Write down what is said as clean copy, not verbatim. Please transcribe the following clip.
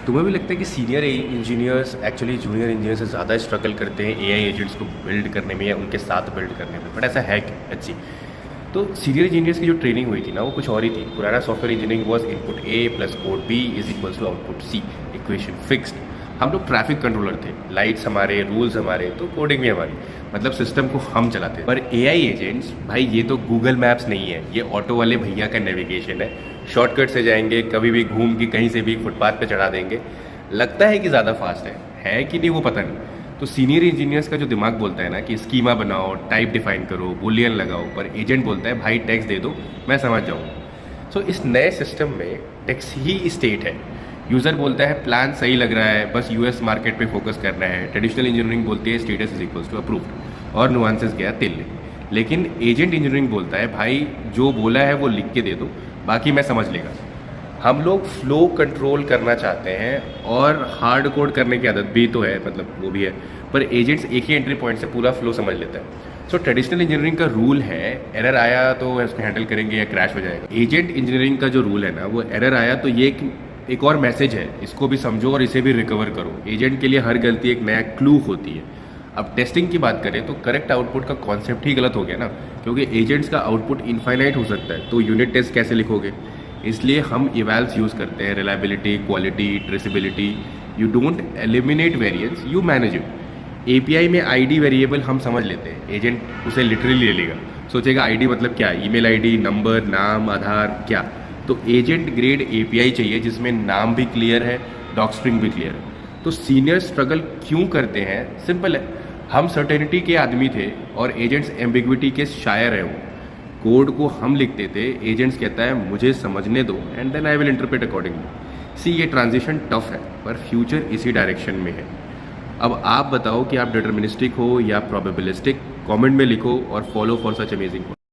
तुम्हें भी लगता है कि senior engineers actually junior engineer से ज़्यादा स्ट्रगल करते हैं एआई एजेंट्स को बिल्ड करने में या उनके साथ बिल्ड करने में, बट ऐसा है क्या? अच्छी तो सीनियर इंजीनियर्स की जो ट्रेनिंग हुई थी ना वो कुछ और ही थी। पुराना software engineering was input A plus code B is equals to output C, equation fixed. हम लोग ट्रैफिक कंट्रोलर थे, लाइट्स हमारे, रूल्स हमारे, तो कोडिंग भी हमारी, मतलब सिस्टम को हम चलाते। पर एआई एजेंट्स भाई ये तो गूगल मैप्स नहीं है, ये ऑटो वाले भैया का नेविगेशन है। शॉर्टकट से जाएंगे, कभी भी घूम के कहीं से भी फुटपाथ पे चढ़ा देंगे। लगता है कि ज़्यादा फास्ट है कि नहीं वो पता नहीं। तो सीनियर इंजीनियर्स का जो दिमाग बोलता है ना कि स्कीमा बनाओ, टाइप डिफाइन करो, बुलियन लगाओ, पर एजेंट बोलता है भाई टेक्स्ट दे दो मैं समझ जाऊँगा। सो इस नए सिस्टम में टेक्स्ट ही स्टेट है। यूज़र बोलता है प्लान सही लग रहा है, बस यूएस मार्केट पे फोकस करना है। ट्रेडिशनल इंजीनियरिंग बोलती है status is equals to approved और नुआंसेस गया तिल। लेकिन एजेंट इंजीनियरिंग बोलता है भाई जो बोला है वो लिख के दे दो, बाकी मैं समझ लेगा। हम लोग फ्लो कंट्रोल करना चाहते हैं और हार्ड कोड करने की आदत भी तो है, मतलब वो भी है, पर एजेंट्स एक ही एंट्री पॉइंट से पूरा फ्लो समझ लेता है। सो ट्रेडिशनल इंजीनियरिंग का रूल है एरर आया तो उसको हैंडल करेंगे या क्रैश हो जाएगा। एजेंट इंजीनियरिंग का जो रूल है ना वो एरर आया तो ये एक और मैसेज है, इसको भी समझो और इसे भी रिकवर करो। एजेंट के लिए हर गलती एक नया क्लू होती है। अब टेस्टिंग की बात करें तो करेक्ट आउटपुट का कॉन्सेप्ट ही गलत हो गया ना, क्योंकि एजेंट्स का आउटपुट इनफाइनाइट हो सकता है, तो यूनिट टेस्ट कैसे लिखोगे? इसलिए हम इवैल्स यूज़ करते हैं, reliability, quality, traceability. You don't eliminate variance, you manage it. API में आईडी वेरिएबल हम समझ लेते हैं, एजेंट उसे लिटरली ले लेगा, सोचेगा आईडी मतलब क्या, ईमेल आईडी, नंबर, नाम, आधार, क्या। तो एजेंट ग्रेड एपीआई चाहिए जिसमें नाम भी क्लियर है, डॉक स्ट्रिंग भी क्लियर है। तो सीनियर स्ट्रगल क्यों करते हैं? सिंपल है, हम सर्टेनिटी के आदमी थे और एजेंट्स एम्बिग्विटी के शायर हैं। वो कोड को हम लिखते थे, एजेंट्स कहता है मुझे समझने दो and then I will interpret accordingly. See ये ट्रांजिशन टफ है पर फ्यूचर इसी डायरेक्शन में है। अब आप बताओ कि आप डिटर्मिनिस्टिक हो या प्रोबेबिलिस्टिक? कमेंट में लिखो और फॉलो फॉर सच अमेजिंग।